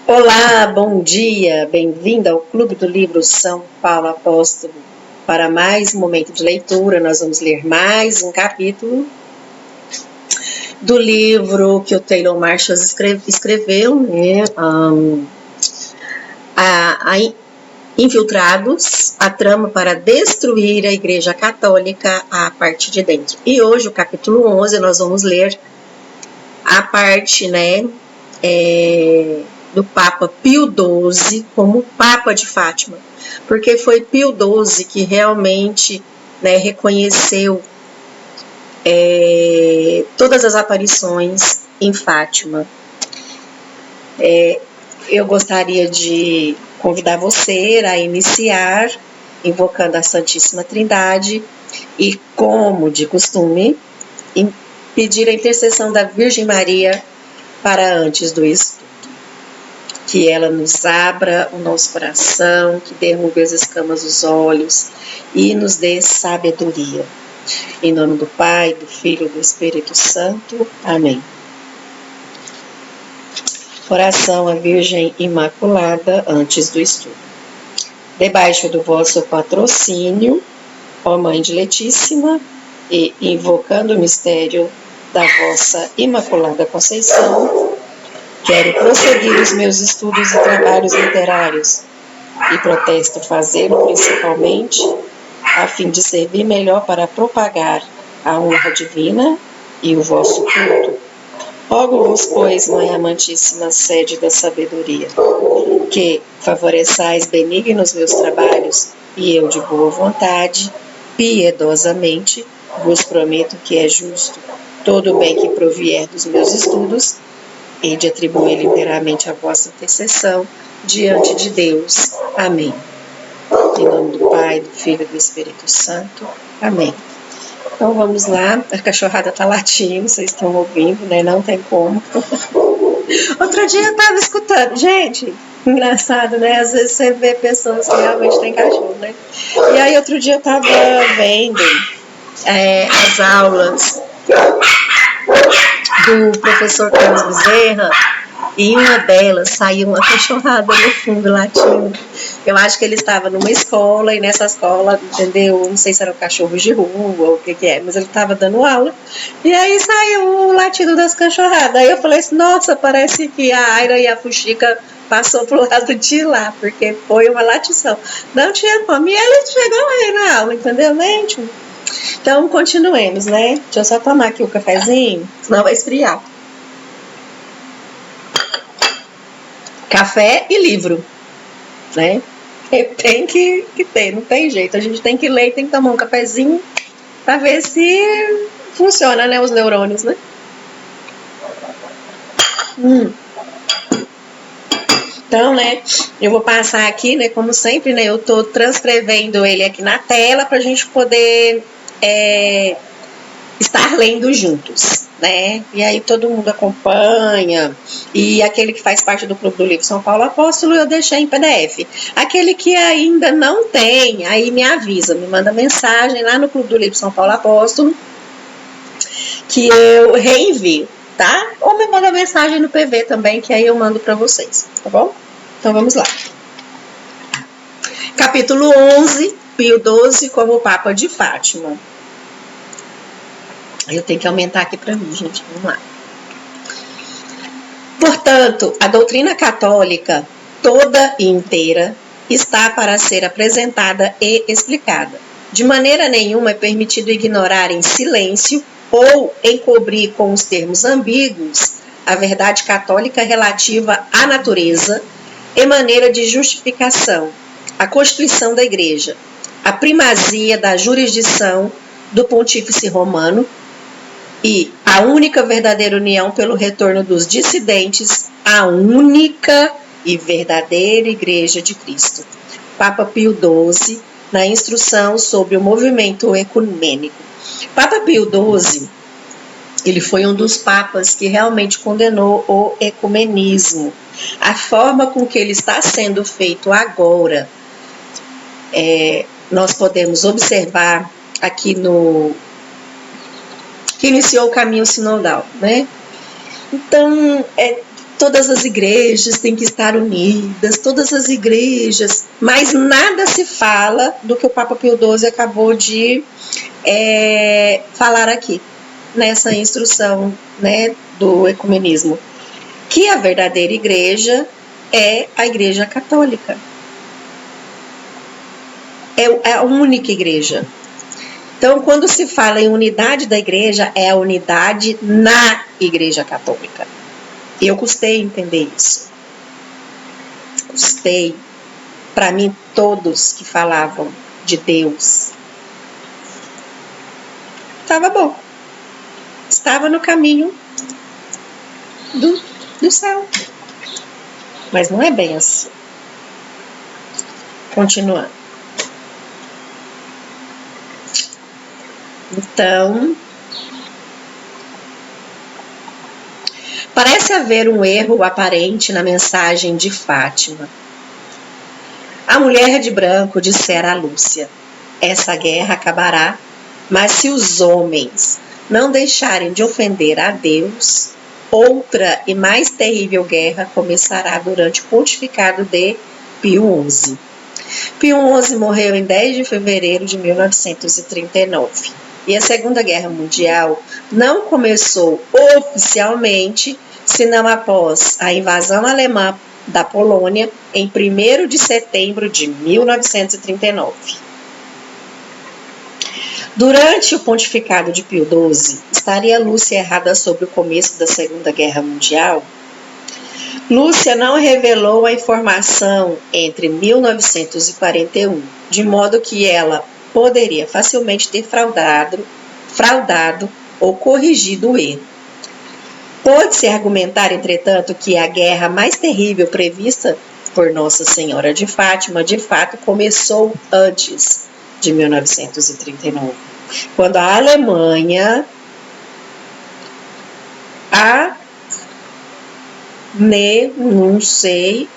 Olá, bom dia, bem-vindo ao Clube do Livro São Paulo Apóstolo. Para mais um momento de leitura, nós vamos ler mais um capítulo do livro que o Taylor Marshall escreveu, né? Infiltrados, a trama para destruir a Igreja Católica a parte de dentro. E hoje, o capítulo 11, nós vamos ler a parte, né, do Papa Pio XII como Papa de Fátima, porque foi Pio XII que realmente, né, reconheceu todas as aparições em Fátima. Eu gostaria de convidar você a iniciar invocando a Santíssima Trindade e, como de costume, pedir a intercessão da Virgem Maria para antes do estudo. Que ela nos abra o nosso coração, que derrube as escamas dos olhos e nos dê sabedoria. Em nome do Pai, do Filho e do Espírito Santo. Amém. Oração à Virgem Imaculada antes do estudo. Debaixo do vosso patrocínio, ó Mãe diletíssima, e invocando o mistério da vossa Imaculada Conceição, quero prosseguir os meus estudos e trabalhos literários e protesto fazê-lo principalmente a fim de servir melhor para propagar a honra divina e o vosso culto. Rogo-vos, pois, Mãe amantíssima, sede da sabedoria, que favoreçais benignos meus trabalhos e eu de boa vontade, piedosamente, vos prometo que é justo todo o bem que provier dos meus estudos e de atribuir inteiramente a vossa intercessão diante de Deus. Amém. Em nome do Pai, do Filho e do Espírito Santo. Amém. Então vamos lá, a cachorrada tá latindo, vocês estão ouvindo, né? Não tem como. Outro dia eu tava escutando, gente, engraçado, né? Às vezes você vê pessoas que realmente têm cachorro, né? E aí outro dia eu tava vendo as aulas do professor Carlos Bezerra, e em uma delas saiu uma cachorrada no fundo latindo. Eu acho que ele estava numa escola, e nessa escola, entendeu? Não sei se eram cachorros de rua ou o que é, mas ele estava dando aula. E aí saiu o latido das cachorradas. Aí eu falei assim, nossa, parece que a Aira e a Fuxica passou pro lado de lá, porque foi uma latição. Não tinha como. E ele chegou aí na aula, entendeu, gente? Então, continuemos, né? Deixa eu só tomar aqui o cafezinho, senão vai esfriar. Café e livro, né? Tem que ter, não tem jeito. A gente tem que ler e tem que tomar um cafezinho para ver se funciona, né? Os neurônios, né? Então, né? Eu vou passar aqui, né? Como sempre, né? Eu tô transcrevendo ele aqui na tela para a gente poder estar lendo juntos, né? E aí todo mundo acompanha. E aquele que faz parte do Clube do Livro São Paulo Apóstolo, eu deixei em PDF. Aquele que ainda não tem, aí me avisa, me manda mensagem lá no Clube do Livro São Paulo Apóstolo, que eu reenvio, tá? Ou me manda mensagem no PV também, que aí eu mando para vocês, tá bom? Então vamos lá. Capítulo 11, Pio XII como Papa de Fátima. Eu tenho que aumentar aqui para mim, gente. Vamos lá. Portanto, a doutrina católica, toda e inteira, está para ser apresentada e explicada. De maneira nenhuma é permitido ignorar em silêncio ou encobrir com os termos ambíguos a verdade católica relativa à natureza e maneira de justificação, a constituição da Igreja, a primazia da jurisdição do Pontífice Romano, e a única verdadeira união pelo retorno dos dissidentes à única e verdadeira Igreja de Cristo. Papa Pio XII, na instrução sobre o movimento ecumênico. Papa Pio XII, ele foi um dos papas que realmente condenou o ecumenismo. A forma com que ele está sendo feito agora, nós podemos observar aqui que iniciou o caminho sinodal, né? Então, todas as igrejas têm que estar unidas, todas as igrejas, mas nada se fala do que o Papa Pio XII acabou de falar aqui, nessa instrução, né, do ecumenismo, que a verdadeira igreja é a Igreja Católica. É a única igreja. Então, quando se fala em unidade da igreja, é a unidade na Igreja Católica. E eu custei entender isso. Custei. Para mim, todos que falavam de Deus, estava bom. Estava no caminho do céu. Mas não é bem assim. Continuando. Então, parece haver um erro aparente na mensagem de Fátima. A mulher de branco dissera a Lúcia: essa guerra acabará, mas se os homens não deixarem de ofender a Deus, outra e mais terrível guerra começará durante o pontificado de Pio XI. Pio XI morreu em 10 de fevereiro de 1939. E a Segunda Guerra Mundial não começou oficialmente, senão após a invasão alemã da Polônia, em 1º de setembro de 1939. Durante o pontificado de Pio XII, estaria Lúcia errada sobre o começo da Segunda Guerra Mundial? Lúcia não revelou a informação entre 1941, de modo que ela poderia facilmente ter fraudado ou corrigido o erro. Pode-se argumentar, entretanto, que a guerra mais terrível prevista por Nossa Senhora de Fátima, de fato, começou antes de 1939, quando a Alemanha, não sei,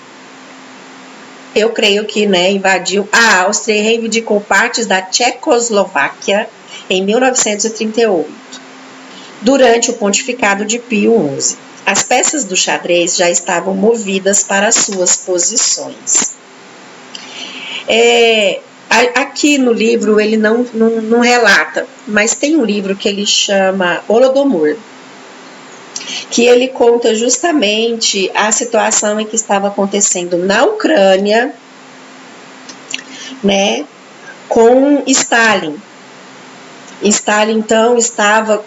eu creio que, invadiu a Áustria e reivindicou partes da Tchecoslováquia em 1938, durante o pontificado de Pio XI. As peças do xadrez já estavam movidas para suas posições. Aqui no livro ele não relata, mas tem um livro que ele chama Holodomor, que ele conta justamente a situação em que estava acontecendo na Ucrânia, né, com Stalin. Stalin, então, estava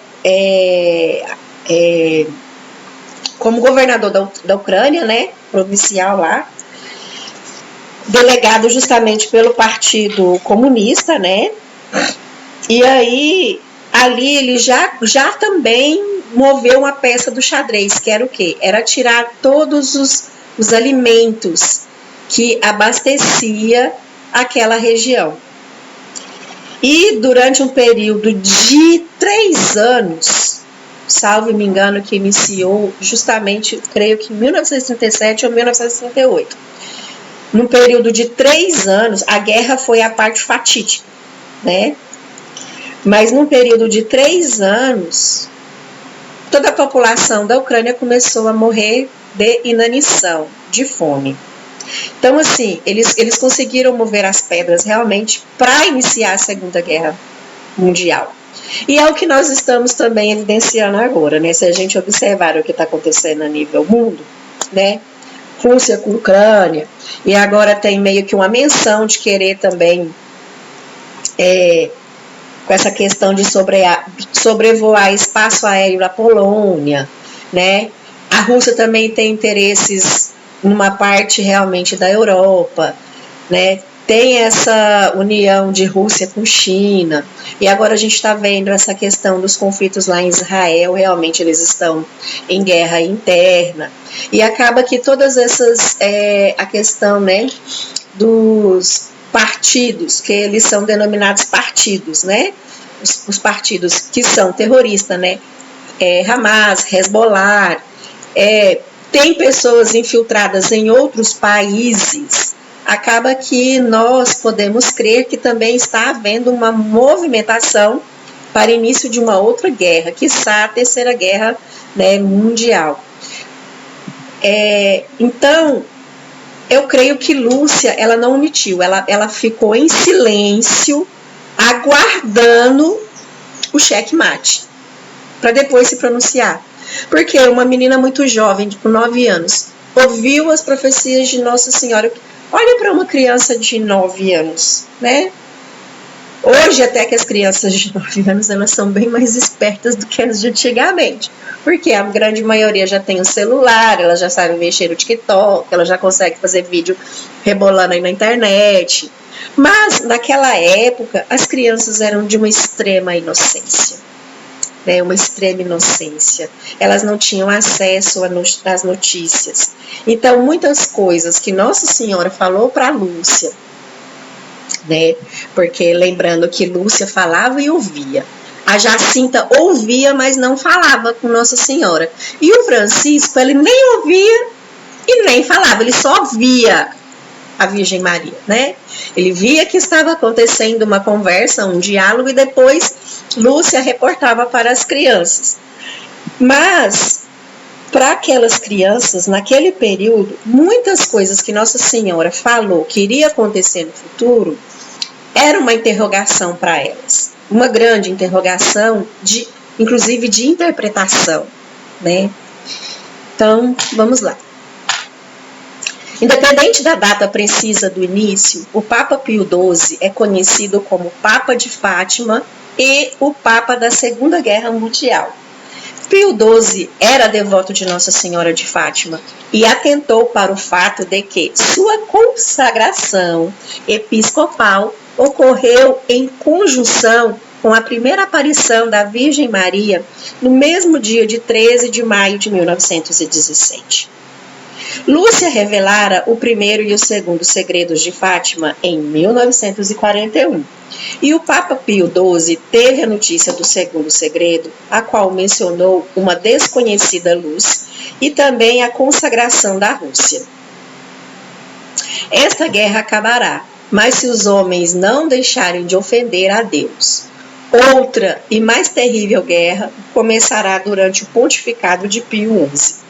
como governador da Ucrânia, né, provincial lá, delegado justamente pelo Partido Comunista, né, e aí, ali ele já também moveu uma peça do xadrez, que era o quê? Era tirar todos os alimentos que abastecia aquela região. E durante um período de 3 anos, salvo me engano, que iniciou justamente, creio que em 1937 ou 1938, num período de 3 anos, a guerra foi a parte fatídica, né? Mas num período de 3 anos, toda a população da Ucrânia começou a morrer de inanição, de fome. Então, assim, eles conseguiram mover as pedras realmente para iniciar a Segunda Guerra Mundial. E é o que nós estamos também evidenciando agora, né? Se a gente observar o que está acontecendo a nível mundo, né? Rússia com Ucrânia, e agora tem meio que uma menção de querer também com essa questão de sobrevoar espaço aéreo da Polônia, né? A Rússia também tem interesses numa parte realmente da Europa, né? Tem essa união de Rússia com China, e agora a gente está vendo essa questão dos conflitos lá em Israel, realmente eles estão em guerra interna, e acaba que todas essas, a questão, né, dos partidos, que eles são denominados partidos, né, os partidos que são terroristas, né, Hamas, Hezbollah, tem pessoas infiltradas em outros países, acaba que nós podemos crer que também está havendo uma movimentação para início de uma outra guerra, quiçá a Terceira Guerra, né, Mundial. Então, eu creio que Lúcia, ela não omitiu, ela ficou em silêncio, aguardando o checkmate, para depois se pronunciar. Porque uma menina muito jovem, com 9 anos, ouviu as profecias de Nossa Senhora. Olha para uma criança de 9 anos, né? Hoje até que as crianças de 9 anos, elas são bem mais espertas do que as de antigamente. Porque a grande maioria já tem um celular, ela já sabe mexer no TikTok, ela já consegue fazer vídeo rebolando aí na internet. Mas, naquela época, as crianças eram de uma extrema inocência. Né, uma extrema inocência. Elas não tinham acesso às notícias. Então, muitas coisas que Nossa Senhora falou para Lúcia, né, porque lembrando que Lúcia falava e ouvia. A Jacinta ouvia, mas não falava com Nossa Senhora. E o Francisco, ele nem ouvia e nem falava, ele só via a Virgem Maria, né? Ele via que estava acontecendo uma conversa, um diálogo, e depois Lúcia reportava para as crianças. Mas, para aquelas crianças, naquele período, muitas coisas que Nossa Senhora falou que iria acontecer no futuro, era uma interrogação para elas. Uma grande interrogação, inclusive de interpretação, né? Então, vamos lá. Independente da data precisa do início, o Papa Pio XII é conhecido como Papa de Fátima e o Papa da Segunda Guerra Mundial. Pio XII era devoto de Nossa Senhora de Fátima e atentou para o fato de que sua consagração episcopal ocorreu em conjunção com a primeira aparição da Virgem Maria no mesmo dia de 13 de maio de 1917. Lúcia revelara o primeiro e o segundo segredos de Fátima em 1941. E o Papa Pio XII teve a notícia do segundo segredo, a qual mencionou uma desconhecida luz e também a consagração da Rússia. Esta guerra acabará, mas se os homens não deixarem de ofender a Deus. Outra e mais terrível guerra começará durante o pontificado de Pio XI.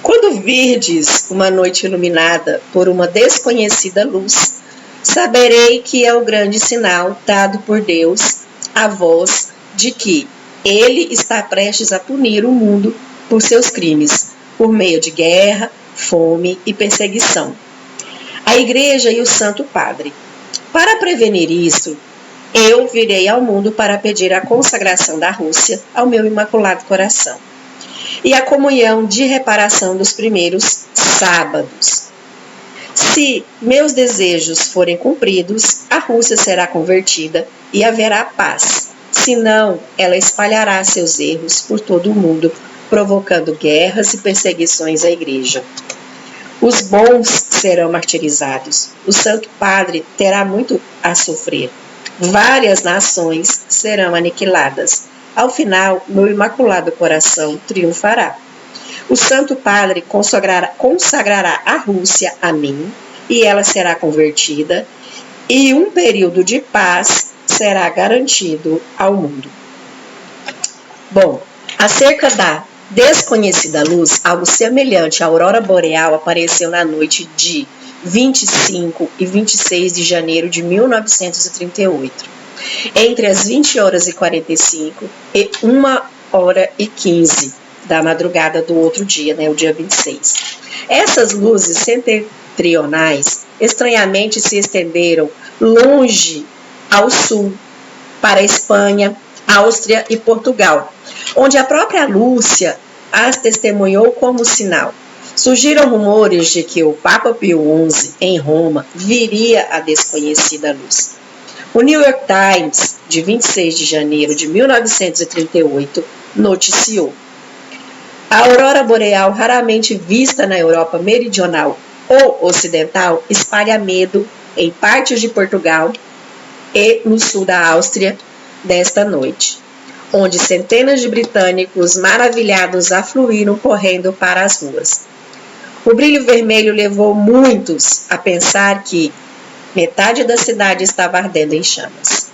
Quando virdes uma noite iluminada por uma desconhecida luz, saberei que é o grande sinal dado por Deus a vós de que Ele está prestes a punir o mundo por seus crimes, por meio de guerra, fome e perseguição. A Igreja e o Santo Padre. Para prevenir isso, eu virei ao mundo para pedir a consagração da Rússia ao meu Imaculado Coração e a comunhão de reparação dos primeiros sábados. Se meus desejos forem cumpridos, a Rússia será convertida e haverá paz. Senão, ela espalhará seus erros por todo o mundo, provocando guerras e perseguições à Igreja. Os bons serão martirizados. O Santo Padre terá muito a sofrer. Várias nações serão aniquiladas. Ao final, meu Imaculado Coração triunfará. O Santo Padre consagrará a Rússia a mim, e ela será convertida, e um período de paz será garantido ao mundo. Bom, acerca da desconhecida luz, algo semelhante à aurora boreal apareceu na noite de 25 e 26 de janeiro de 1938. Entre as 20 horas e 45 e 1 hora e 15 da madrugada do outro dia, né, o dia 26. Essas luzes setentrionais estranhamente se estenderam longe ao sul, para a Espanha, Áustria e Portugal, onde a própria Lúcia as testemunhou como sinal. Surgiram rumores de que o Papa Pio XI, em Roma, viria a desconhecida luz. O New York Times, de 26 de janeiro de 1938, noticiou: a aurora boreal, raramente vista na Europa meridional ou ocidental, espalha medo em partes de Portugal e no sul da Áustria desta noite, onde centenas de britânicos maravilhados afluíram correndo para as ruas. O brilho vermelho levou muitos a pensar que metade da cidade estava ardendo em chamas.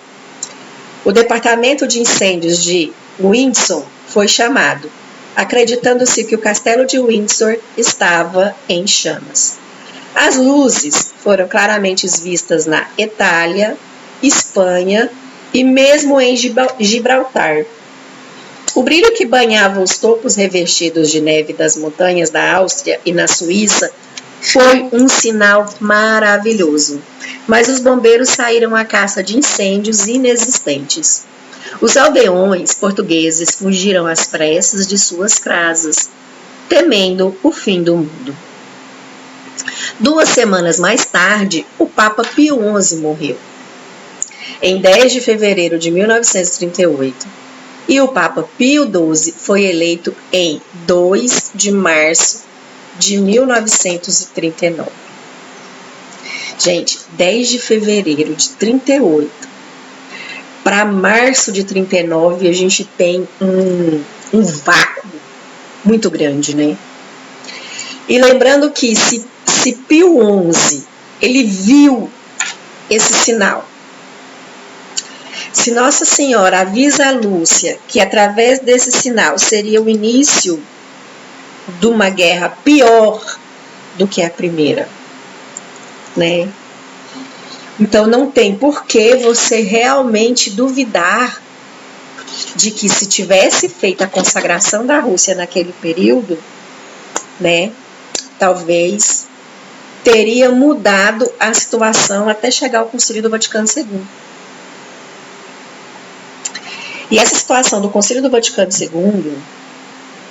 O departamento de incêndios de Windsor foi chamado. acreditando-se que o castelo de Windsor estava em chamas. As luzes foram claramente vistas na Itália, Espanha e mesmo em Gibraltar. O brilho que banhava os topos revestidos de neve das montanhas da Áustria e na Suíça foi um sinal maravilhoso, mas os bombeiros saíram à caça de incêndios inexistentes. Os aldeões portugueses fugiram às pressas de suas casas, temendo o fim do mundo. 2 semanas mais tarde, o Papa Pio XI morreu, em 10 de fevereiro de 1938, e o Papa Pio XII foi eleito em 2 de março de 1939. Gente, 10 de fevereiro de 38 para março de 39, a gente tem um vácuo muito grande, né? E lembrando que se Pio XI, ele viu esse sinal, se Nossa Senhora avisa a Lúcia que através desse sinal seria o início de uma guerra pior do que a primeira, né? Então não tem por que você realmente duvidar de que se tivesse feito a consagração da Rússia naquele período, né, talvez teria mudado a situação até chegar ao Concílio do Vaticano II. E essa situação do Concílio do Vaticano II,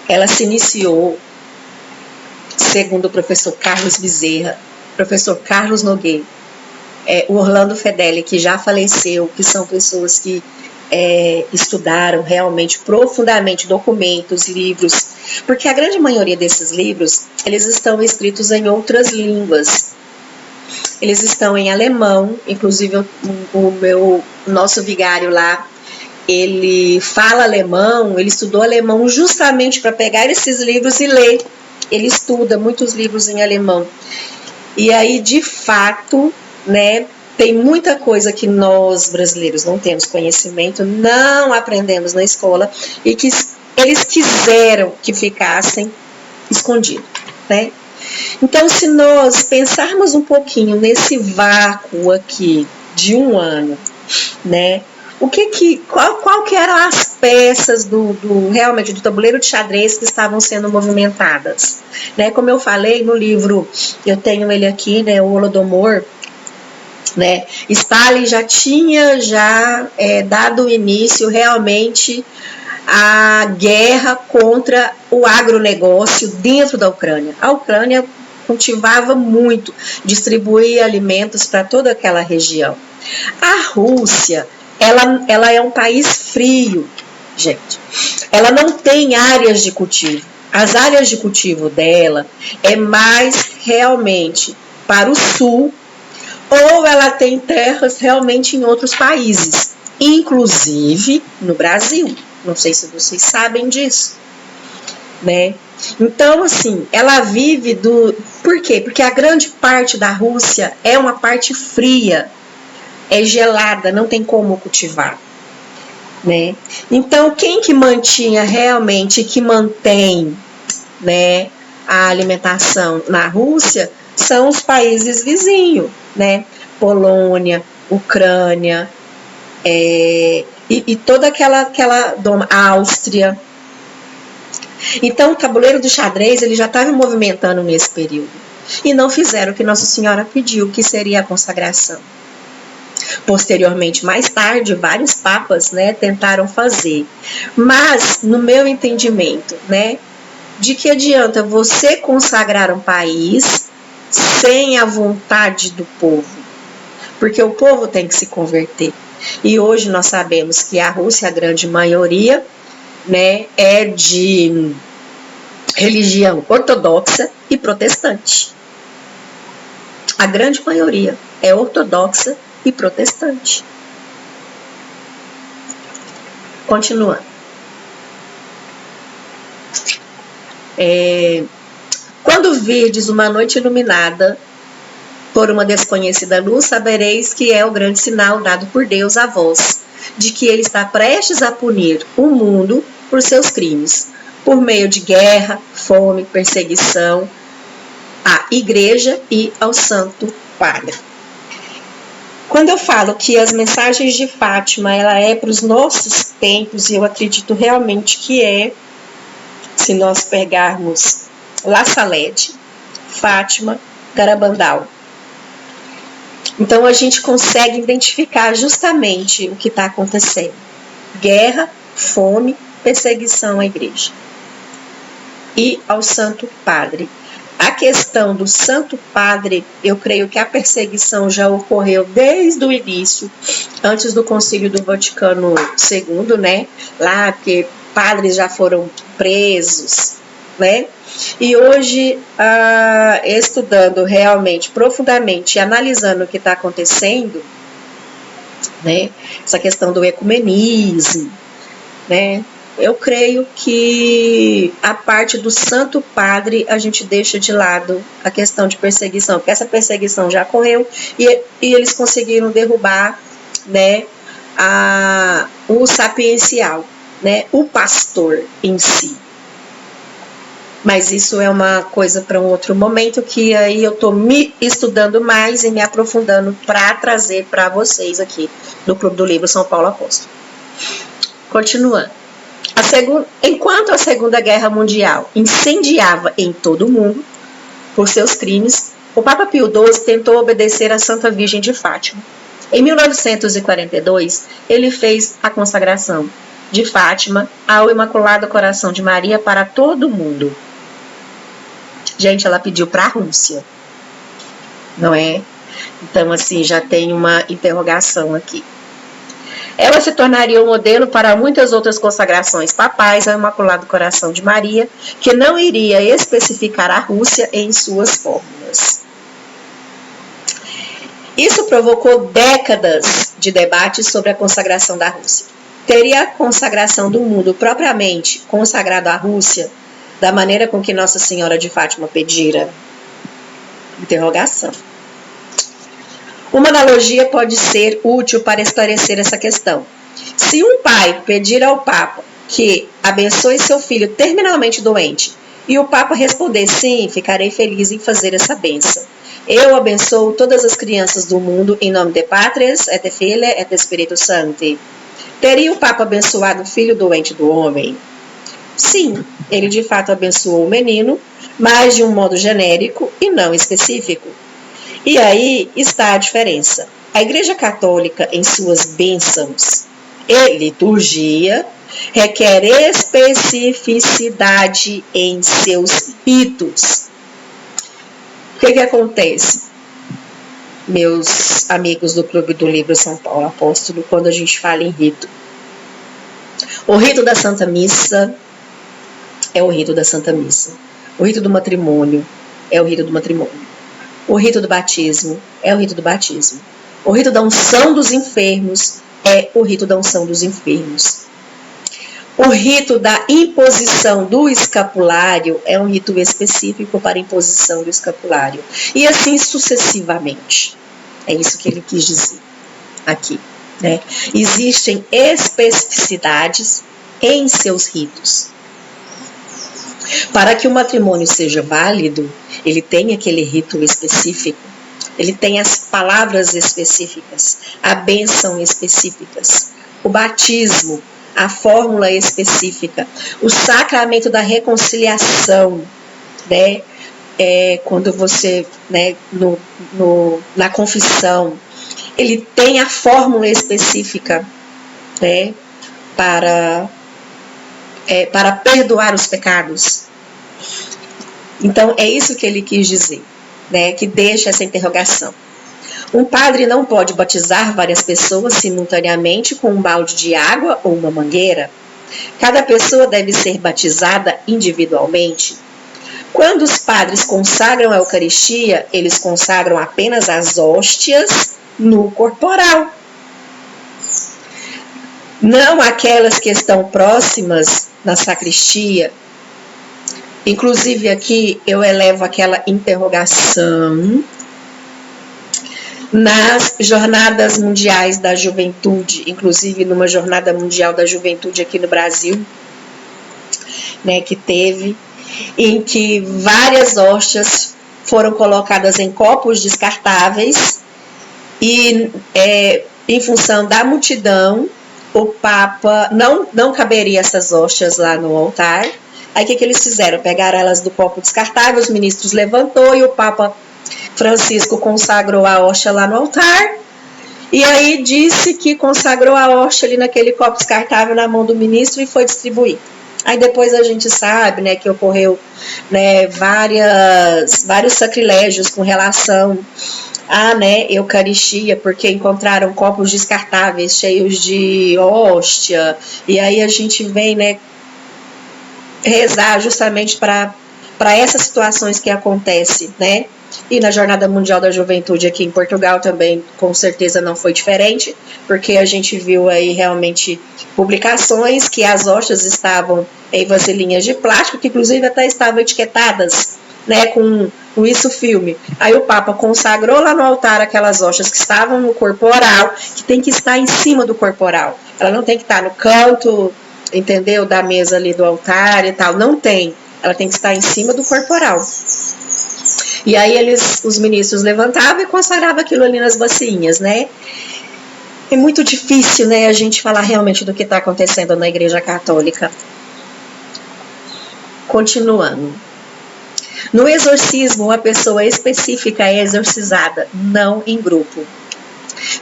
ela se iniciou, segundo o professor Carlos Bezerra, professor Carlos Nogueira, o Orlando Fedeli, que já faleceu, que são pessoas que estudaram realmente profundamente documentos, livros, porque a grande maioria desses livros, eles estão escritos em outras línguas. Eles estão em alemão, inclusive o nosso vigário lá, ele fala alemão, ele estudou alemão justamente para pegar esses livros e ler. Ele estuda muitos livros em alemão. E aí, de fato, né, tem muita coisa que nós brasileiros não temos conhecimento, não aprendemos na escola e que eles quiseram que ficassem escondidos, né? Então, se nós pensarmos um pouquinho nesse vácuo aqui de um ano, né? Qual que eram as peças realmente do tabuleiro de xadrez que estavam sendo movimentadas, né? Como eu falei no livro, eu tenho ele aqui, né, o Holodomor, né? Stalin já tinha dado início realmente à guerra contra o agronegócio dentro da Ucrânia. A Ucrânia cultivava muito, distribuía alimentos para toda aquela região. A Rússia, ela é um país frio, gente. Ela não tem áreas de cultivo. As áreas de cultivo dela é mais realmente para o sul, ou ela tem terras realmente em outros países, inclusive no Brasil. Não sei se vocês sabem disso, né? Então, assim, ela vive Por quê? Porque a grande parte da Rússia é uma parte fria, é gelada, não tem como cultivar, né? Então, quem que mantinha realmente, que mantém, né, a alimentação na Rússia são os países vizinhos, né? Polônia, Ucrânia, e toda aquela Áustria. Então, o tabuleiro do xadrez ele já estava movimentando nesse período. E não fizeram o que Nossa Senhora pediu, que seria a consagração. Posteriormente, mais tarde, vários papas, né, tentaram fazer. Mas, no meu entendimento, né, de que adianta você consagrar um país sem a vontade do povo? Porque o povo tem que se converter. E hoje nós sabemos que a Rússia, a grande maioria, né, é de religião ortodoxa e protestante. A grande maioria é ortodoxa e protestante. Continuando. Quando virdes uma noite iluminada por uma desconhecida luz, sabereis que é o grande sinal dado por Deus a vós, de que ele está prestes a punir o mundo por seus crimes. por meio de guerra, fome, perseguição à Igreja e ao Santo Padre. Quando eu falo que as mensagens de Fátima, ela é para os nossos tempos, e eu acredito realmente que é, se nós pegarmos La Salete, Fátima, Garabandal. Então a gente consegue identificar justamente o que está acontecendo. Guerra, fome, perseguição à Igreja e ao Santo Padre. A questão do Santo Padre, eu creio que a perseguição já ocorreu desde o início, antes do Concílio do Vaticano II, né? Lá que padres já foram presos, né? E hoje, estudando realmente, profundamente, analisando o que está acontecendo, né? Essa questão do ecumenismo, né? Eu creio que a parte do Santo Padre a gente deixa de lado a questão de perseguição, porque essa perseguição já ocorreu e eles conseguiram derrubar, né, o sapiencial, né, o pastor em si. Mas isso é uma coisa para um outro momento, que aí eu estou me estudando mais e me aprofundando para trazer para vocês aqui no Clube do Livro São Paulo Apóstolo. Continuando. Enquanto a Segunda Guerra Mundial incendiava em todo o mundo por seus crimes, o Papa Pio XII tentou obedecer à Santa Virgem de Fátima. Em 1942, ele fez a consagração de Fátima ao Imaculado Coração de Maria para todo o mundo. Gente, ela pediu para a Rússia, não é? Então, assim, já tem uma interrogação aqui. Ela se tornaria um modelo para muitas outras consagrações papais ao Imaculado Coração de Maria, que não iria especificar a Rússia em suas fórmulas. Isso provocou décadas de debates sobre a consagração da Rússia. Teria a consagração do mundo propriamente consagrado à Rússia da maneira com que Nossa Senhora de Fátima pedira? Interrogação. Uma analogia pode ser útil para esclarecer essa questão. Se um pai pedir ao Papa que abençoe seu filho terminalmente doente, e o Papa responder sim, ficarei feliz em fazer essa bênção. Eu abençoo todas as crianças do mundo em nome de Patris, et Filii, et Spiritus Sancti. Teria o Papa abençoado o filho doente do homem? Sim, ele de fato abençoou o menino, mas de um modo genérico e não específico. E aí está a diferença. A Igreja Católica, em suas bênçãos e liturgia, requer especificidade em seus ritos. O que acontece, meus amigos do Clube do Livro São Paulo Apóstolo, quando a gente fala em rito? O rito da Santa Missa é o rito da Santa Missa. O rito do matrimônio é o rito do matrimônio. O rito do batismo é o rito do batismo. O rito da unção dos enfermos é o rito da unção dos enfermos. O rito da imposição do escapulário é um rito específico para a imposição do escapulário. E assim sucessivamente. É isso que ele quis dizer aqui, né? Existem especificidades em seus ritos. Para que o matrimônio seja válido, ele tem aquele rito específico, ele tem as palavras específicas, a bênção específicas, o batismo, a fórmula específica, o sacramento da reconciliação, né? Quando você, né, na confissão, ele tem a fórmula específica, né, para perdoar os pecados. Então, é isso que ele quis dizer, né, que deixa essa interrogação. Um padre não pode batizar várias pessoas simultaneamente com um balde de água ou uma mangueira. Cada pessoa deve ser batizada individualmente. Quando os padres consagram a Eucaristia, eles consagram apenas as hóstias no corporal. Não aquelas que estão próximas na sacristia. Inclusive aqui eu elevo aquela interrogação nas jornadas mundiais da juventude, inclusive numa jornada mundial da juventude aqui no Brasil, né, que teve, em que várias hóstias foram colocadas em copos descartáveis e, em função da multidão, o Papa não caberia essas hóstias lá no altar. Aí o que eles fizeram? Pegaram elas do copo descartável, os ministros levantou e o Papa Francisco consagrou a hóstia lá no altar. E aí disse que consagrou a hóstia ali naquele copo descartável na mão do ministro e foi distribuir. Aí depois a gente sabe, né, que ocorreu, né, vários sacrilégios com relação à, né, Eucaristia, porque encontraram copos descartáveis cheios de hóstia. E aí a gente vem, né, rezar justamente para essas situações que acontecem, né? E na Jornada Mundial da Juventude aqui em Portugal também, com certeza não foi diferente, porque a gente viu aí realmente publicações que as hóstias estavam em vasilhinhas de plástico, que inclusive até estavam etiquetadas, né, com isso filme. Aí o Papa consagrou lá no altar aquelas hóstias que estavam no corporal, que tem que estar em cima do corporal. Ela não tem que estar no canto, entendeu, da mesa ali do altar e tal, não tem. Ela tem que estar em cima do corporal. E aí os ministros levantavam e consagravam aquilo ali nas bacinhas, né? É muito difícil, né, a gente falar realmente do que está acontecendo na Igreja Católica. Continuando. No exorcismo, a pessoa específica é exorcizada, não em grupo.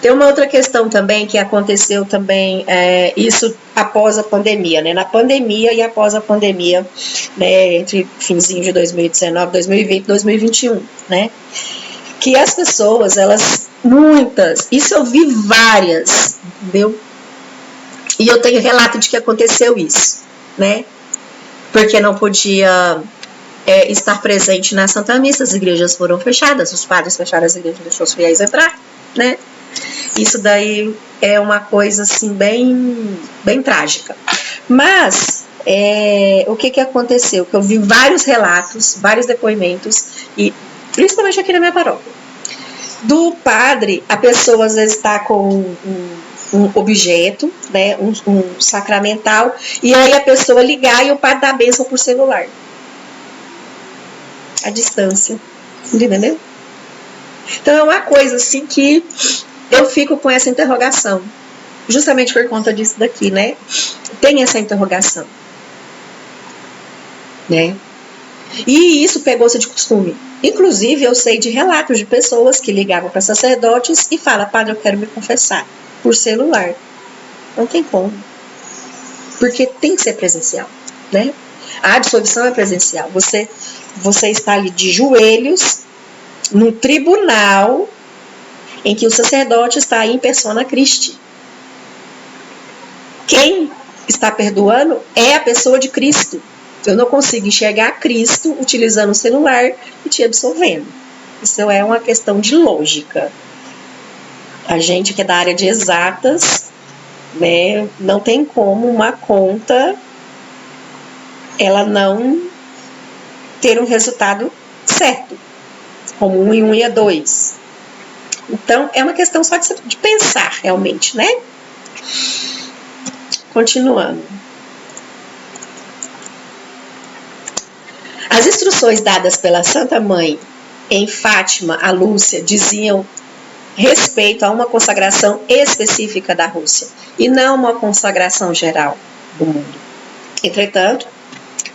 Tem uma outra questão também que aconteceu também, isso após a pandemia, né? Na pandemia e após a pandemia, né? Entre finzinho de 2019, 2020, 2021, né? Que as pessoas, muitas, isso eu vi várias, entendeu? E eu tenho relato de que aconteceu isso, né? Porque não podia estar presente na Santa Missa, as igrejas foram fechadas, os padres fecharam as igrejas, deixou os fiéis entrar, né? Isso daí é uma coisa assim bem trágica. Mas o que aconteceu? Que eu vi vários relatos, vários depoimentos, e principalmente aqui na minha paróquia. Do padre, a pessoa às vezes está com um objeto, né, um sacramental, e aí a pessoa ligar e o padre dá a bênção por celular. A distância. Entendeu? Então é uma coisa assim que eu fico com essa interrogação, justamente por conta disso daqui, né? Tem essa interrogação, né? E isso pegou-se de costume. Inclusive, eu sei de relatos de pessoas que ligavam para sacerdotes e falam: padre, eu quero me confessar, por celular. Não tem como. Porque tem que ser presencial, né? A absolvição é presencial. Você está ali de joelhos, no tribunal, em que o sacerdote está em persona Christi. Quem está perdoando é a pessoa de Cristo. Eu não consigo enxergar Cristo utilizando o celular e te absolvendo. Isso é uma questão de lógica. A gente que é da área de exatas, né, não tem como uma conta ela não ter um resultado certo, como 1 e 1 é 2. Então, é uma questão só de pensar, realmente, né? Continuando. As instruções dadas pela Santa Mãe em Fátima, a Lúcia, diziam respeito a uma consagração específica da Rússia, e não uma consagração geral do mundo. Entretanto,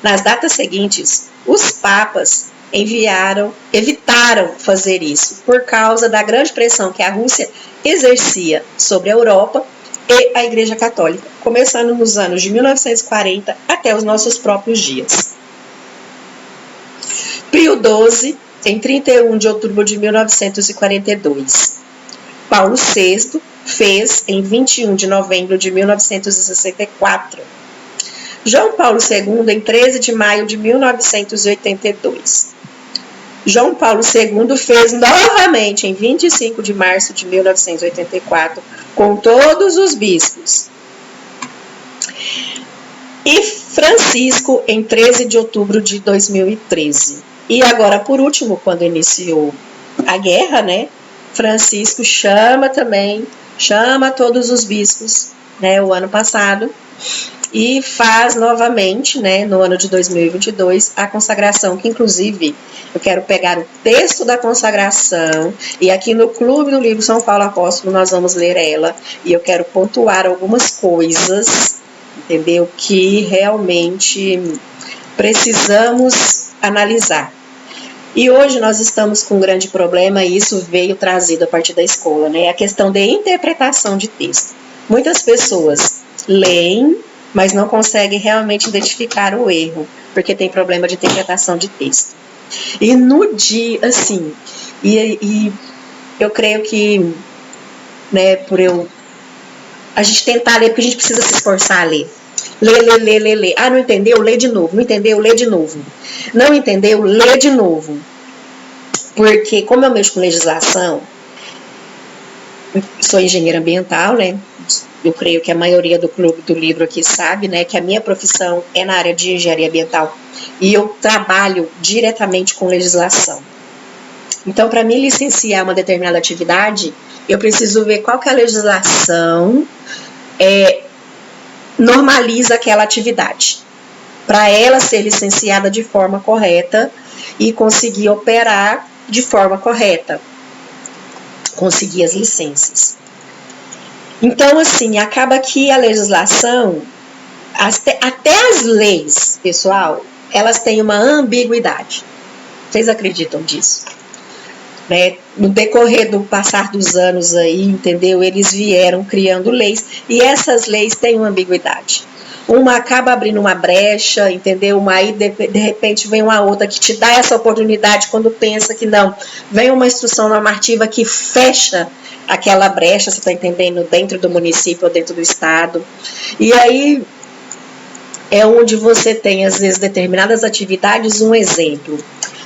nas datas seguintes, os papas evitaram fazer isso, por causa da grande pressão que a Rússia exercia sobre a Europa e a Igreja Católica, começando nos anos de 1940 até os nossos próprios dias. Pio XII, em 31 de outubro de 1942. Paulo VI fez em 21 de novembro de 1964. João Paulo II, em 13 de maio de 1982. João Paulo II fez novamente em 25 de março de 1984, com todos os bispos. E Francisco, em 13 de outubro de 2013. E agora, por último, quando iniciou a guerra, né, Francisco chama todos os bispos, né, o ano passado, e faz novamente, né, no ano de 2022, a consagração, que inclusive eu quero pegar o texto da consagração, e aqui no Clube do Livro São Paulo Apóstolo nós vamos ler ela, e eu quero pontuar algumas coisas, entendeu, que realmente precisamos analisar. E hoje nós estamos com um grande problema, e isso veio trazido a partir da escola, né? A questão de interpretação de texto. Muitas pessoas leem, mas não conseguem realmente identificar o erro, porque tem problema de interpretação de texto. E no dia, assim, e eu creio que, né, a gente tentar ler, porque a gente precisa se esforçar a ler. Lê. Ah, não entendeu? Lê de novo. Não entendeu? Lê de novo. Não entendeu? Lê de novo. Porque, como eu mexo com legislação, sou engenheira ambiental, né? Eu creio que a maioria do Clube do Livro aqui sabe, né? Que a minha profissão é na área de engenharia ambiental. E eu trabalho diretamente com legislação. Então, para me licenciar uma determinada atividade, eu preciso ver qual que é a legislação normaliza aquela atividade, para ela ser licenciada de forma correta e conseguir operar de forma correta, conseguir as licenças. Então, assim, acaba que a legislação, até as leis, pessoal, elas têm uma ambiguidade. Vocês acreditam disso? Né? No decorrer do passar dos anos aí, entendeu? Eles vieram criando leis, e essas leis têm uma ambiguidade. Uma acaba abrindo uma brecha, entendeu? Aí de repente vem uma outra que te dá essa oportunidade quando pensa que não. Vem uma instrução normativa que fecha aquela brecha, você está entendendo? Dentro do município ou dentro do estado. E aí é onde você tem, às vezes, determinadas atividades. Um exemplo: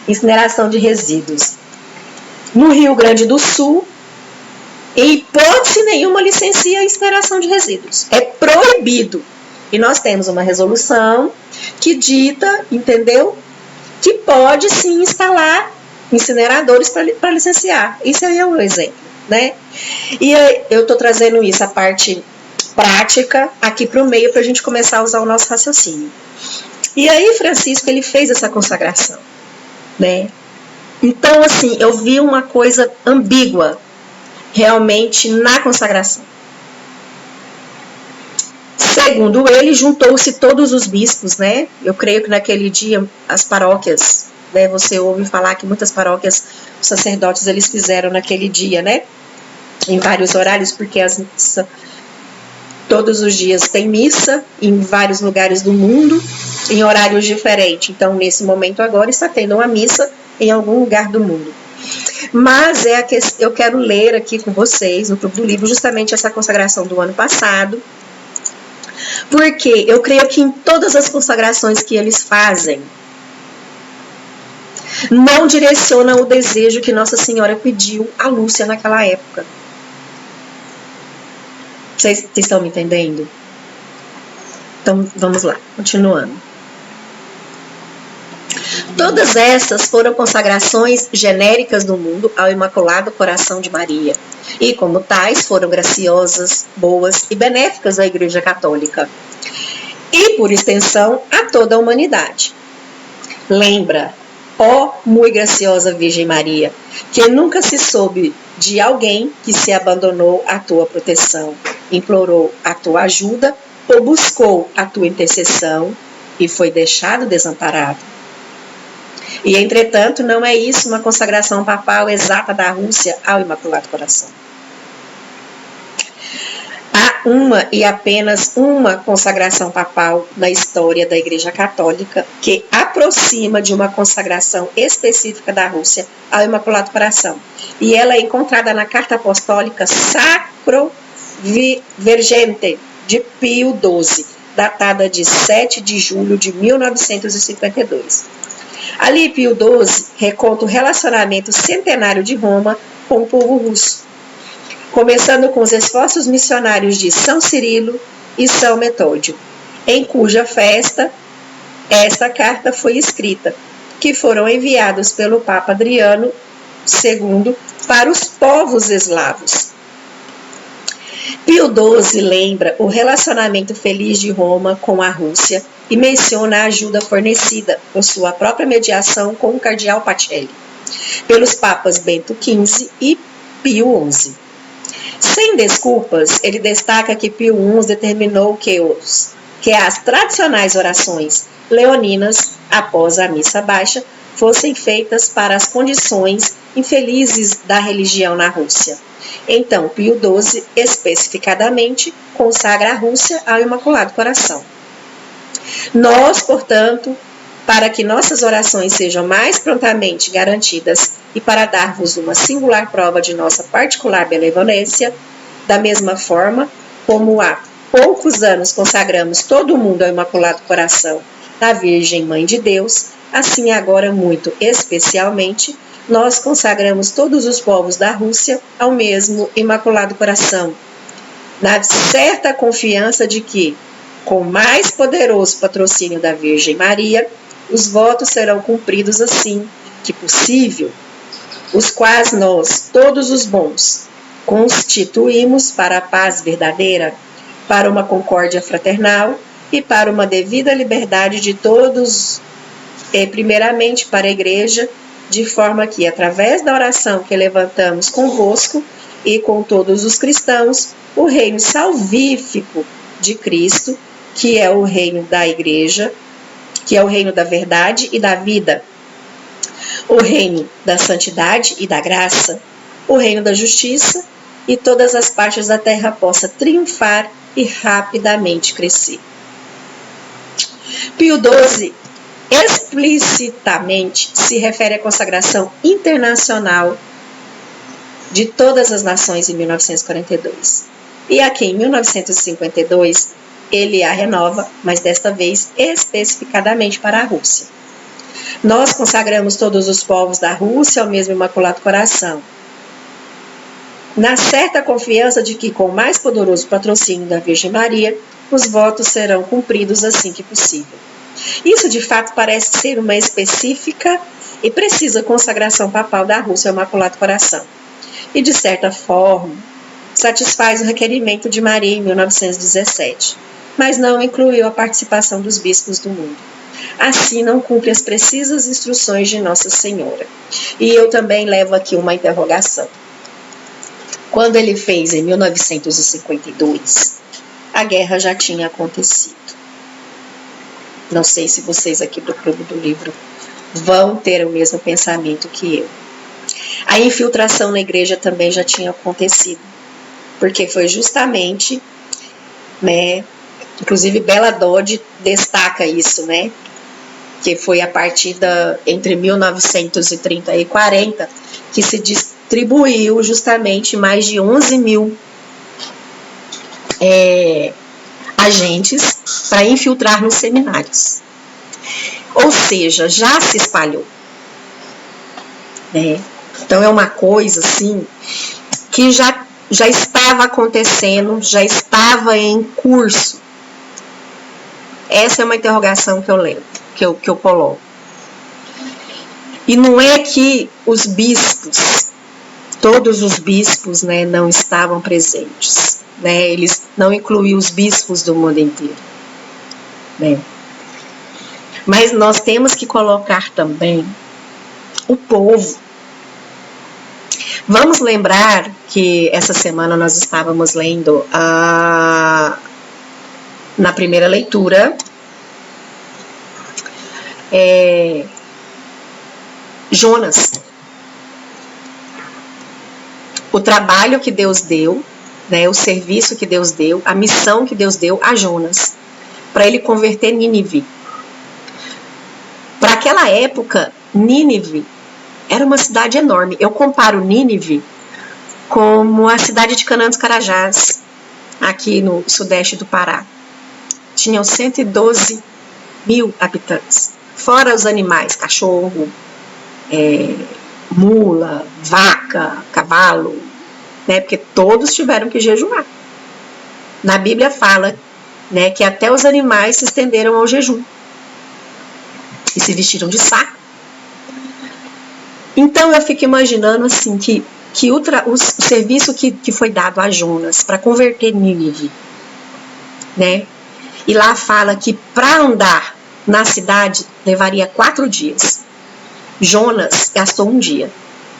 incineração de resíduos. No Rio Grande do Sul, em hipótese nenhuma, licencia a incineração de resíduos. É proibido. E nós temos uma resolução que dita, entendeu? Que pode sim instalar incineradores para licenciar. Isso aí é um exemplo, né? E eu estou trazendo isso, a parte prática, aqui para o meio, para a gente começar a usar o nosso raciocínio. E aí, Francisco, ele fez essa consagração, né? Então, assim, eu vi uma coisa ambígua, realmente, na consagração. Segundo ele, juntou-se todos os bispos, né? Eu creio que naquele dia, as paróquias, né? Você ouve falar que muitas paróquias, os sacerdotes, eles fizeram naquele dia, né? Em vários horários, porque todos os dias tem missa, em vários lugares do mundo, em horários diferentes. Então, nesse momento agora, está tendo uma missa em algum lugar do mundo. Mas eu quero ler aqui com vocês, no Clube do Livro, justamente essa consagração do ano passado, porque eu creio que em todas as consagrações que eles fazem, não direcionam o desejo que Nossa Senhora pediu a Lúcia naquela época. Vocês estão me entendendo? Então, vamos lá, continuando. Todas essas foram consagrações genéricas do mundo ao Imaculado Coração de Maria, e como tais foram graciosas, boas e benéficas à Igreja Católica, e por extensão a toda a humanidade. Lembra, ó muito graciosa Virgem Maria, que nunca se soube de alguém que se abandonou à tua proteção, implorou a tua ajuda ou buscou a tua intercessão e foi deixado desamparado. E, entretanto, não é isso uma consagração papal exata da Rússia ao Imaculado Coração. Há uma e apenas uma consagração papal na história da Igreja Católica que aproxima de uma consagração específica da Rússia ao Imaculado Coração. E ela é encontrada na Carta Apostólica Sacro Vergente de Pio XII, datada de 7 de julho de 1952. Ali, Pio XII reconta o relacionamento centenário de Roma com o povo russo, começando com os esforços missionários de São Cirilo e São Metódio, em cuja festa esta carta foi escrita, que foram enviados pelo Papa Adriano II para os povos eslavos. Pio XII lembra o relacionamento feliz de Roma com a Rússia e menciona a ajuda fornecida por sua própria mediação com o cardeal Pacelli, pelos papas Bento XV e Pio XI. Sem desculpas, ele destaca que Pio XI determinou que as tradicionais orações leoninas após a missa baixa fossem feitas para as condições infelizes da religião na Rússia. Então, Pio XII, especificadamente, consagra a Rússia ao Imaculado Coração. Nós, portanto, para que nossas orações sejam mais prontamente garantidas e para dar-vos uma singular prova de nossa particular benevolência, da mesma forma como há poucos anos consagramos todo o mundo ao Imaculado Coração da Virgem Mãe de Deus, assim agora muito especialmente, nós consagramos todos os povos da Rússia ao mesmo Imaculado Coração, na certa confiança de que, com o mais poderoso patrocínio da Virgem Maria, os votos serão cumpridos assim que possível, os quais nós, todos os bons, constituímos para a paz verdadeira, para uma concórdia fraternal e para uma devida liberdade de todos, e primeiramente para a Igreja, de forma que, através da oração que levantamos convosco e com todos os cristãos, o reino salvífico de Cristo, que é o reino da Igreja, que é o reino da verdade e da vida, o reino da santidade e da graça, o reino da justiça, e todas as partes da terra possa triunfar e rapidamente crescer. Pio XII explicitamente se refere à consagração internacional de todas as nações em 1942. E aqui em 1952 ele a renova, mas desta vez especificadamente para a Rússia. Nós consagramos todos os povos da Rússia ao mesmo Imaculado Coração, na certa confiança de que, com o mais poderoso patrocínio da Virgem Maria, os votos serão cumpridos assim que possível. Isso, de fato, parece ser uma específica e precisa consagração papal da Rússia ao Imaculado Coração. E, de certa forma, satisfaz o requerimento de Maria em 1917, mas não incluiu a participação dos bispos do mundo. Assim, não cumpre as precisas instruções de Nossa Senhora. E eu também levo aqui uma interrogação. Quando ele fez em 1952, a guerra já tinha acontecido. Não sei se vocês aqui do Clube do Livro vão ter o mesmo pensamento que eu. A infiltração na igreja também já tinha acontecido, porque foi justamente, inclusive Bela Dodge destaca isso, que foi a partir entre 1930 e 40 que se distribuiu justamente mais de 11 mil agentes para infiltrar nos seminários. Ou seja, já se espalhou. Então é uma coisa assim que já estava acontecendo, já estava em curso. Essa é uma interrogação que eu levo, que eu coloco. E não é que os bispos, todos os bispos, não estavam presentes. Eles não incluíam os bispos do mundo inteiro. Mas nós temos que colocar também o povo. Vamos lembrar que essa semana nós estávamos lendo na primeira leitura Jonas. O trabalho que Deus deu, o serviço que Deus deu, a missão que Deus deu a Jonas, para ele converter Nínive. Para aquela época, Nínive era uma cidade enorme. Eu comparo Nínive como a cidade de Canaã dos Carajás, aqui no sudeste do Pará. Tinham 112 mil habitantes, fora os animais, cachorro, mula, vaca, cavalo, porque todos tiveram que jejuar. Na Bíblia fala que até os animais se estenderam ao jejum e se vestiram de saco. Então eu fico imaginando assim que que o serviço que foi dado a Jonas para converter Nínive, né? E lá fala que para andar na cidade levaria 4 dias. Jonas gastou 1 dia.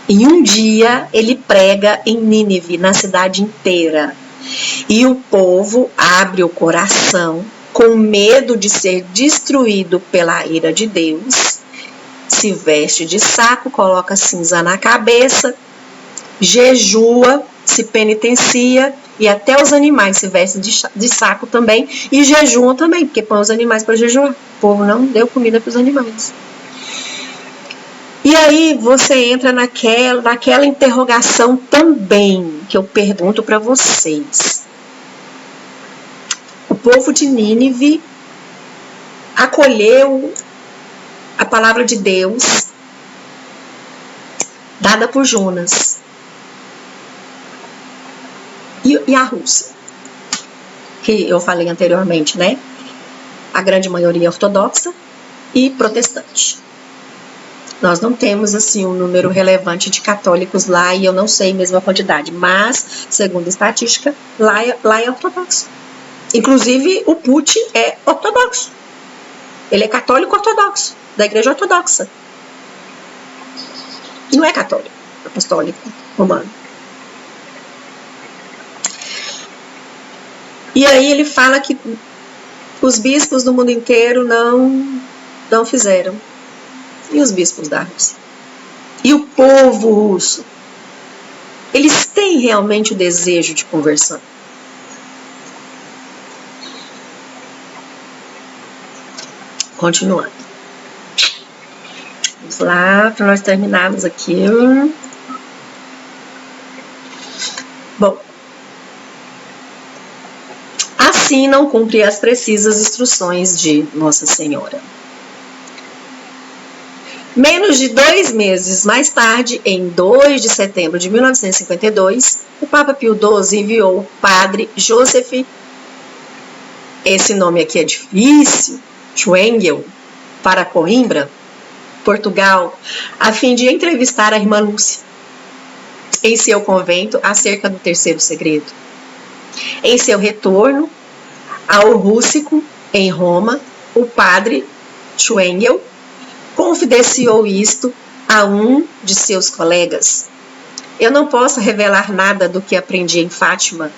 Em 1 dia ele prega em Nínive, na cidade inteira. E o povo abre o coração com medo de ser destruído pela ira de Deus, se veste de saco, coloca cinza na cabeça, jejua, se penitencia, e até os animais se vestem de saco também e jejuam também, porque põe os animais para jejuar. O povo não deu comida para os animais. E aí você entra naquela interrogação também que eu pergunto para vocês. O povo de Nínive acolheu a palavra de Deus dada por Jonas. E a Rússia, que eu falei anteriormente, né? A grande maioria é ortodoxa e protestante. Nós não temos, assim, um número relevante de católicos lá, e eu não sei mesmo a quantidade, mas, segundo a estatística, lá é ortodoxo. Inclusive, o Putin é ortodoxo. Ele é católico ortodoxo, da igreja ortodoxa. Não é católico, apostólico, romano. E aí ele fala que os bispos do mundo inteiro não fizeram. E os bispos da Rússia? E o povo russo? Eles têm realmente o desejo de conversão? Continuando. Vamos lá, para nós terminarmos aqui. Bom. Assim não cumpre as precisas instruções de Nossa Senhora. Menos de 2 meses mais tarde, em 2 de setembro de 1952, o Papa Pio XII enviou o padre Joseph, esse nome aqui é difícil, Schwengel, para Coimbra, Portugal, a fim de entrevistar a irmã Lúcia em seu convento acerca do terceiro segredo. Em seu retorno ao Rússico, em Roma, o padre Schwengel confidenciou isto a um de seus colegas. Eu não posso revelar nada do que aprendi em Fátima,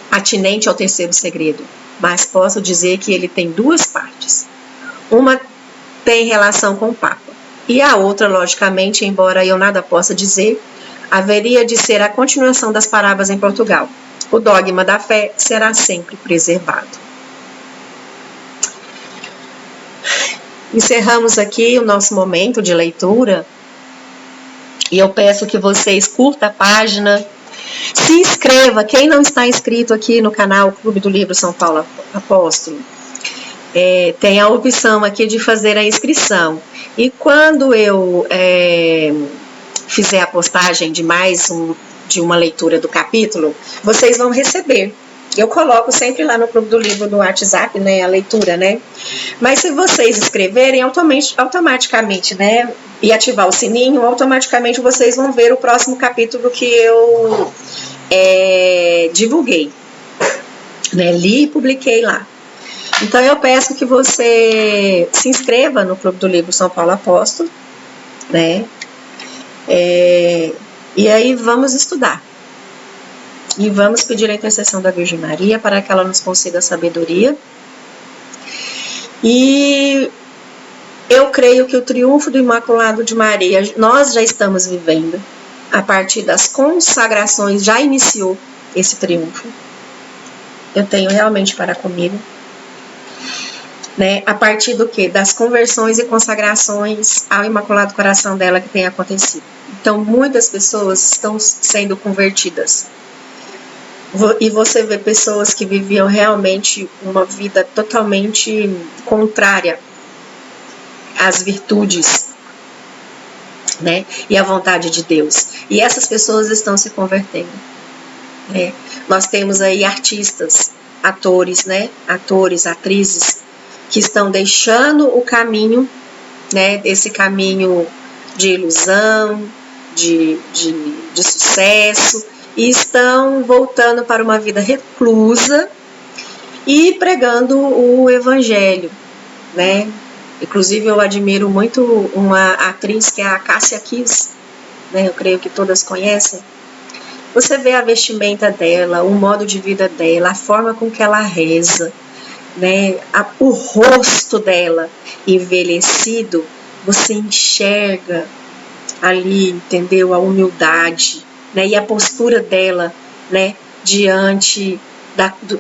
atinente ao terceiro segredo, mas posso dizer que ele tem 2 partes. Uma tem relação com o Papa, e a outra, logicamente, embora eu nada possa dizer, haveria de ser a continuação das parábolas em Portugal. O dogma da fé será sempre preservado. Encerramos aqui o nosso momento de leitura e eu peço que vocês curtam a página, se inscreva, quem não está inscrito aqui no canal Clube do Livro São Paulo Apóstolo, tem a opção aqui de fazer a inscrição, e quando eu fizer a postagem de de uma leitura do capítulo, vocês vão receber. Eu coloco sempre lá no Clube do Livro do WhatsApp, né, a leitura, né? Mas se vocês escreverem automaticamente, né, e ativar o sininho, automaticamente vocês vão ver o próximo capítulo que eu divulguei, né, li e publiquei lá. Então eu peço que você se inscreva no Clube do Livro São Paulo Apóstolo, né? E aí vamos estudar. E vamos pedir a intercessão da Virgem Maria para que ela nos conceda sabedoria. E eu creio que o triunfo do Imaculado de Maria nós já estamos vivendo. A partir das consagrações já iniciou esse triunfo. Eu tenho realmente para comigo. Né? A partir do quê? Das conversões e consagrações ao Imaculado Coração dela que tem acontecido. Então muitas pessoas estão sendo convertidas. E você vê pessoas que viviam realmente uma vida totalmente contrária às virtudes, né? E à vontade de Deus. E essas pessoas estão se convertendo. Né? Nós temos aí artistas, atores, né? Atores, atrizes, que estão deixando o caminho, né? Esse caminho de ilusão, de sucesso, e estão voltando para uma vida reclusa e pregando o evangelho, né? Inclusive eu admiro muito uma atriz que é a Cássia Kiss, né? Eu creio que todas conhecem. Você vê a vestimenta dela, o modo de vida dela, a forma com que ela reza, né? O rosto dela envelhecido, você enxerga ali, entendeu? A humildade, né? E a postura dela, né? Diante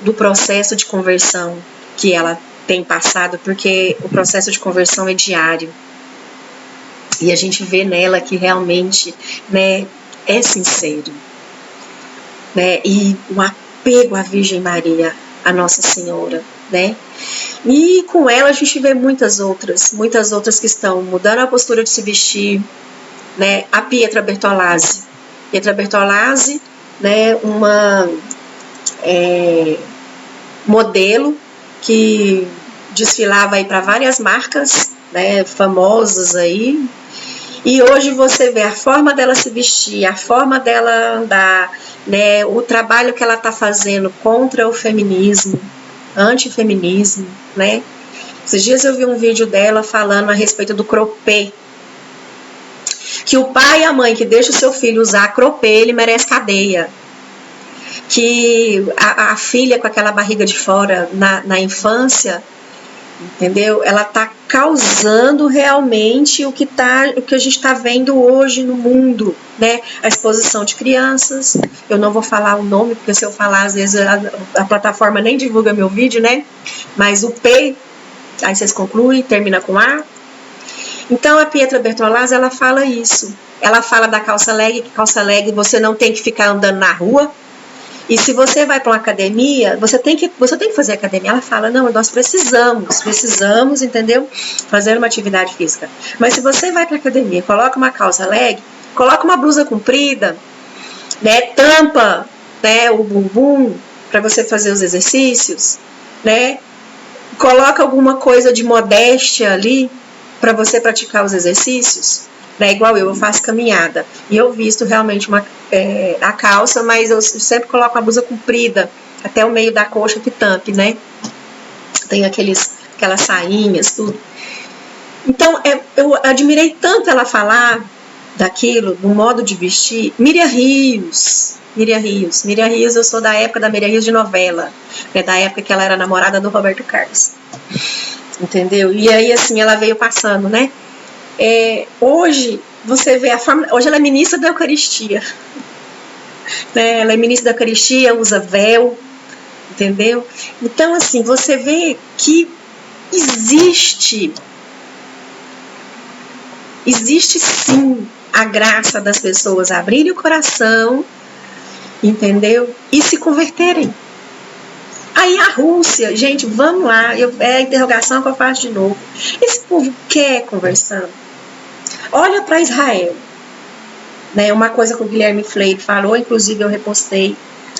do processo de conversão que ela tem passado, porque o processo de conversão é diário. E a gente vê nela que realmente, né, é sincero, né? E o apego à Virgem Maria, a Nossa Senhora, né? E com ela a gente vê muitas outras que estão mudando a postura de se vestir, né? A Pietra Bertolazzi. Pietra Bertolazzi, né, uma modelo que desfilava aí para várias marcas, né, famosas aí. E hoje você vê a forma dela se vestir, a forma dela andar, né, o trabalho que ela está fazendo contra o feminismo, antifeminismo, né. Esses dias eu vi um vídeo dela falando a respeito do croppé, que o pai e a mãe que deixa o seu filho usar croppé, ele merece cadeia. Que a filha com aquela barriga de fora na infância, entendeu? Ela está causando realmente o que a gente está vendo hoje no mundo, né? A exposição de crianças. Eu não vou falar o nome, porque se eu falar, às vezes a plataforma nem divulga meu vídeo, né? Mas o P, aí vocês concluem, termina com A. Então a Pietra Bertolazzi, ela fala isso. Ela fala da calça leg, que calça leg você não tem que ficar andando na rua. E se você vai para uma academia, você tem que fazer academia. Ela fala, não, nós precisamos, entendeu? Fazer uma atividade física. Mas se você vai para a academia, coloca uma calça leg, coloca uma blusa comprida, né, tampa, né, o bumbum para você fazer os exercícios, né, coloca alguma coisa de modéstia ali para você praticar os exercícios. Né, igual eu faço caminhada e eu visto realmente a calça, mas eu sempre coloco a blusa comprida até o meio da coxa que tampe, né? Tem aquelas sainhas, tudo. Então eu admirei tanto ela falar daquilo, do modo de vestir. Miriam Rios, eu sou da época da Miriam Rios de novela, né, da época que ela era namorada do Roberto Carlos, entendeu? E aí assim ela veio passando, né? Hoje você vê hoje ela é ministra da Eucaristia, né? Ela é ministra da Eucaristia, usa véu, entendeu? Então assim você vê que existe sim a graça das pessoas abrirem o coração, entendeu? E se converterem. Aí a Rússia, gente, vamos lá, é a interrogação que eu faço de novo. Esse povo quer conversão. Olha para Israel, né? Uma coisa que o Guilherme Freire falou, inclusive eu repostei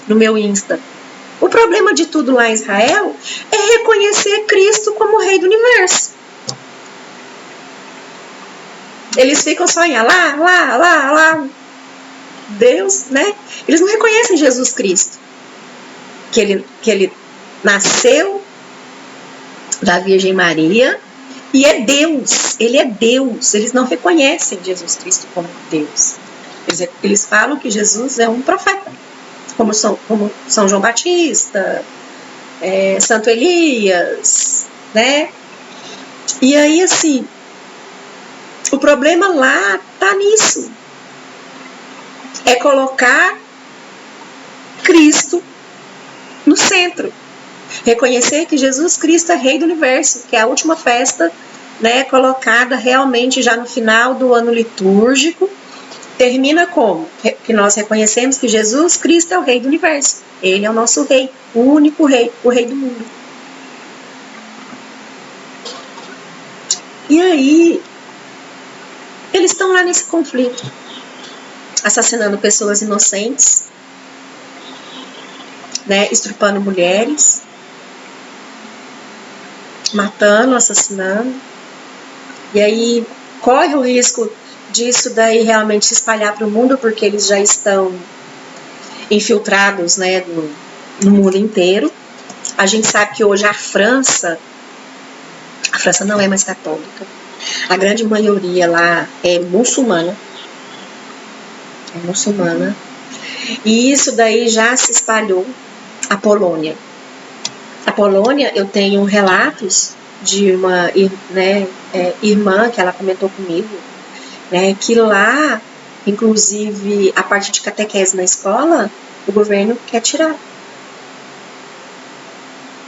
no meu Insta. O problema de tudo lá em Israel é reconhecer Cristo como Rei do Universo. Eles ficam só em lá, Deus, né? Eles não reconhecem Jesus Cristo, que ele nasceu da Virgem Maria. E é Deus, ele é Deus. Eles não reconhecem Jesus Cristo como Deus. Eles falam que Jesus é um profeta, como São João Batista, Santo Elias, né? E aí, assim, o problema lá tá nisso. É colocar Cristo no centro. Reconhecer que Jesus Cristo é Rei do Universo, que é a última festa, né, colocada realmente já no final do ano litúrgico. Termina como? Que nós reconhecemos que Jesus Cristo é o Rei do Universo. Ele é o nosso Rei, o único Rei, o Rei do mundo. E aí, eles estão lá nesse conflito, assassinando pessoas inocentes, né, estrupando mulheres, matando, assassinando. E aí corre o risco disso daí realmente se espalhar para o mundo, porque eles já estão infiltrados, né, no mundo inteiro. A gente sabe que hoje a França não é mais católica. A grande maioria lá é muçulmana. E isso daí já se espalhou à Polônia. A Polônia, eu tenho relatos de uma, né, irmã que ela comentou comigo, né, que lá, inclusive, a parte de catequese na escola, o governo quer tirar.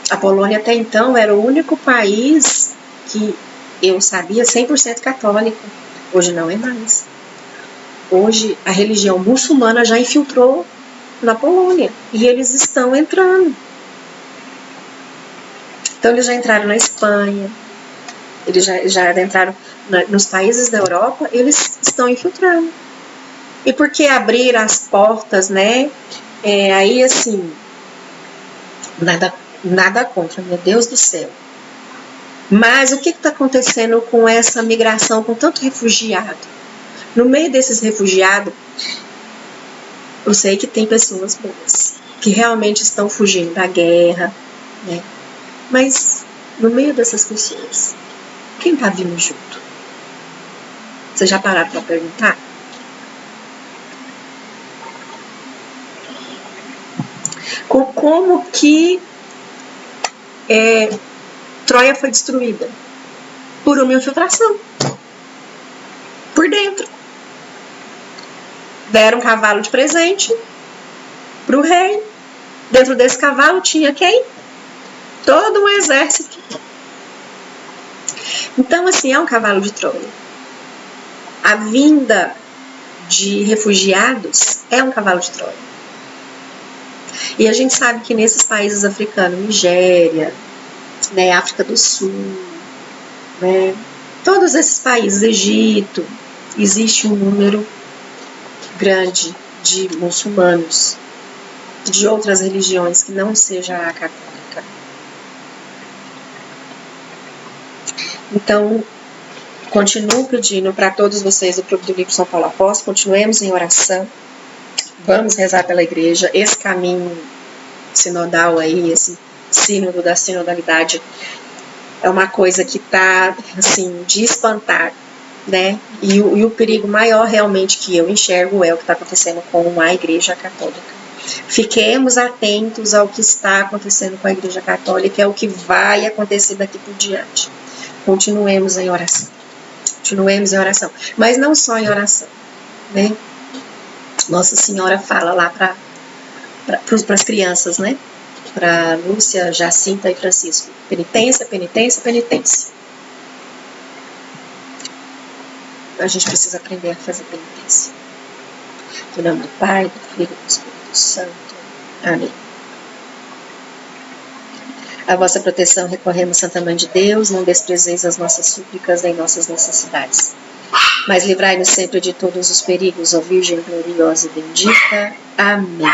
A Polônia até então era o único país que eu sabia 100% católico. Hoje não é mais. Hoje a religião muçulmana já infiltrou na Polônia e eles estão entrando. Então eles já entraram na Espanha, eles já entraram nos países da Europa, eles estão infiltrando. E por que abrir as portas, né? Aí assim, nada contra, meu Deus do céu. Mas o que está acontecendo com essa migração, com tanto refugiado? No meio desses refugiados, eu sei que tem pessoas boas, que realmente estão fugindo da guerra, né? Mas no meio dessas pessoas, quem está vindo junto? Vocês já pararam para perguntar? Como que Troia foi destruída? Por uma infiltração. Por dentro. Deram um cavalo de presente para o rei. Dentro desse cavalo tinha quem? Todo um exército. Então, assim, é um cavalo de Troia. A vinda de refugiados é um cavalo de Troia. E a gente sabe que nesses países africanos, Nigéria, né, África do Sul, né, todos esses países, Egito, existe um número grande de muçulmanos, de outras religiões que não seja a católica. Então, continuo pedindo para todos vocês do Clube do Livro São Paulo Apóstolo, continuemos em oração, vamos rezar pela igreja, esse caminho sinodal aí, esse sínodo da sinodalidade, é uma coisa que está, assim, de espantar, né? E o perigo maior realmente que eu enxergo é o que está acontecendo com a Igreja Católica. Fiquemos atentos ao que está acontecendo com a Igreja Católica, é o que vai acontecer daqui por diante. Continuemos em oração. Mas não só em oração, né? Nossa Senhora fala lá para as crianças, né? Para Lúcia, Jacinta e Francisco. Penitência, penitência, penitência. A gente precisa aprender a fazer penitência. Em nome do Pai, do Filho e do Espírito Santo. Amém. A vossa proteção recorremos, Santa Mãe de Deus, não desprezeis as nossas súplicas nem nossas necessidades. Mas livrai-nos sempre de todos os perigos, ó Virgem gloriosa e bendita. Amém.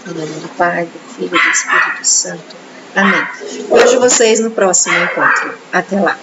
Em nome do Pai, do Filho e do Espírito Santo. Amém. Vejo vocês no próximo encontro. Até lá.